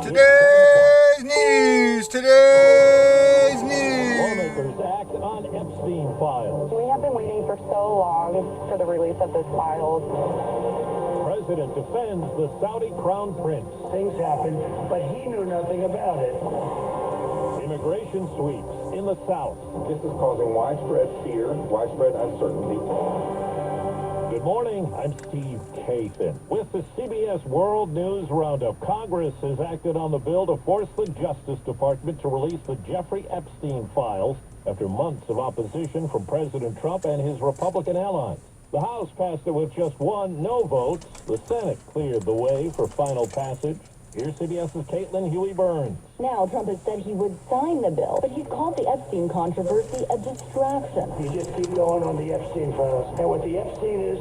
Today's news. Lawmakers act on Epstein files. We have been waiting for so long for the release of those files. President defends the Saudi crown prince. Things happened, but he knew nothing about it. Immigration sweeps in the South. This is causing widespread fear, widespread uncertainty. Good morning, I'm Steve Kathan. With the CBS World News Roundup, Congress has acted on the bill to force the Justice Department to release the Jeffrey Epstein files after months of opposition from President Trump and his Republican allies. The House passed it with just one no votes. The Senate cleared the way for final passage. Here's CBS's Caitlin Huey-Burns. Now, Trump has said he would sign the bill, but he's called the Epstein controversy a distraction. You just keep going on the Epstein files. And what the Epstein is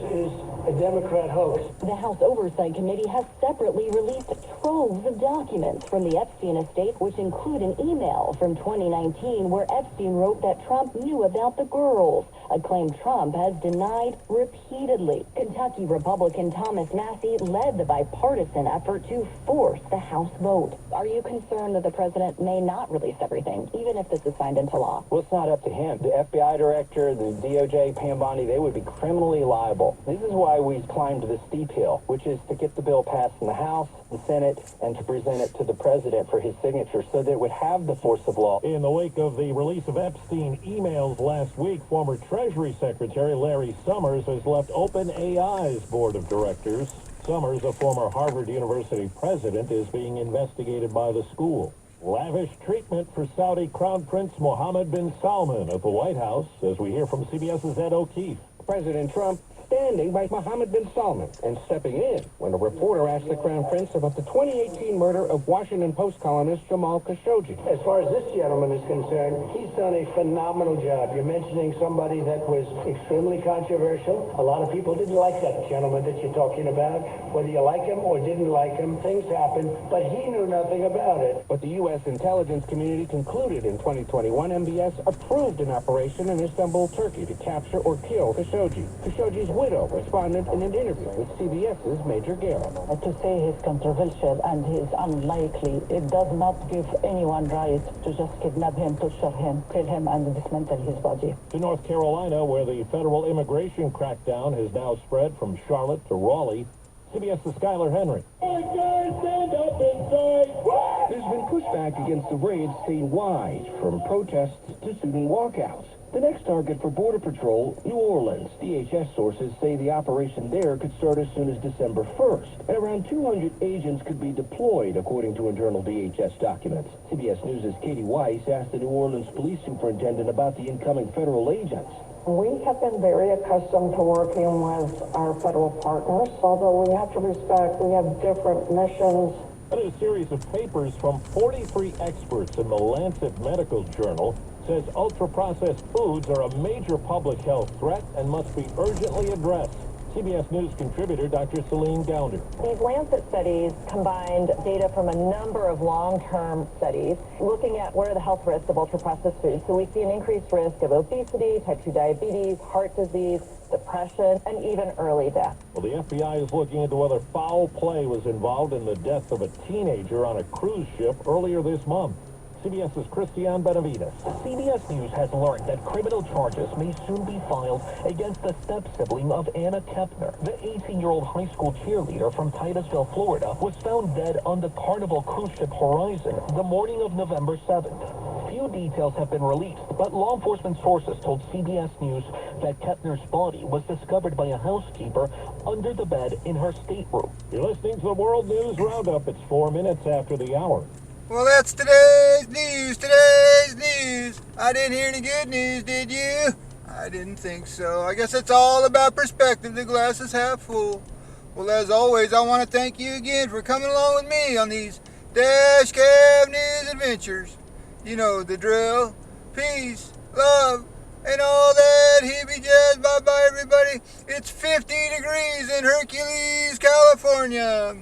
a Democrat hoax. The House Oversight Committee has separately released troves of documents from the Epstein estate, which include an email from 2019 where Epstein wrote that Trump knew about the girls, a claim Trump has denied repeatedly. Kentucky Republican Thomas Massie led the bipartisan effort to force the House vote. Are you concerned that the president may not release everything, even if this is signed into law? Well, it's not up to him. The FBI director, the DOJ, Pam Bondi, they would be criminally liable. This is why we climbed the steep hill, which is to get the bill passed in the House, the Senate, and to present it to the president for his signature so that it would have the force of law. In the wake of the release of Epstein emails last week, former Treasury Secretary Larry Summers has left OpenAI's board of directors. Summers, a former Harvard University president, is being investigated by the school. Lavish treatment for Saudi Crown Prince Mohammed bin Salman at the White House, as we hear from CBS's Ed O'Keefe. President Trump standing by Mohammed bin Salman and stepping in when a reporter asked the Crown Prince about the 2018 murder of Washington Post columnist Jamal Khashoggi. As far as this gentleman is concerned, he's done a phenomenal job. You're mentioning somebody that was extremely controversial. A lot of people didn't like that gentleman that you're talking about. Whether you like him or didn't like him, things happened, but he knew nothing about it. But the U.S. intelligence community concluded in 2021 MBS approved an operation in Istanbul, Turkey to capture or kill Khashoggi. Khashoggi's widow responded in an interview with CBS's Major Garrett. To say he's controversial and he's unlikely, it does not give anyone right to just kidnap him, torture him, kill him, and dismantle his body. To North Carolina, where the federal immigration crackdown has now spread from Charlotte to Raleigh, CBS's Skylar Henry. There's been pushback against the raids statewide, from protests to student walkouts. The next target for Border Patrol, New Orleans. DHS sources say the operation there could start as soon as December 1st, and around 200 agents could be deployed, according to internal DHS documents. CBS News' Katie Weiss asked the New Orleans police superintendent about the incoming federal agents. We have been very accustomed to working with our federal partners, although we have to respect we have different missions. And a series of papers from 43 experts in the Lancet Medical Journal says ultra-processed foods are a major public health threat and must be urgently addressed. CBS News contributor Dr. Celine Gounder. These Lancet studies combined data from a number of long-term studies looking at what are the health risks of ultra-processed foods. So we see an increased risk of obesity, type 2 diabetes, heart disease, depression, and even early death. Well, the FBI is looking into whether foul play was involved in the death of a teenager on a cruise ship earlier this month. CBS's Christiane Benavides. CBS News has learned that criminal charges may soon be filed against the step-sibling of Anna Kepner. The 18-year-old high school cheerleader from Titusville, Florida, was found dead on the Carnival cruise ship Horizon the morning of November 7th. Few details have been released, but law enforcement sources told CBS News that Kepner's body was discovered by a housekeeper under the bed in her stateroom. You're listening to the World News Roundup. It's 4 minutes after the hour. Well, that's today's news. I didn't hear any good news, did you? I didn't think so. I guess it's all about perspective. The glass is half full. Well, as always, I want to thank you again for coming along with me on these Dash Cab News adventures. You know the drill. Peace, love, and all that hippie jazz. Bye-bye, everybody. It's 50 degrees in Hercules, California.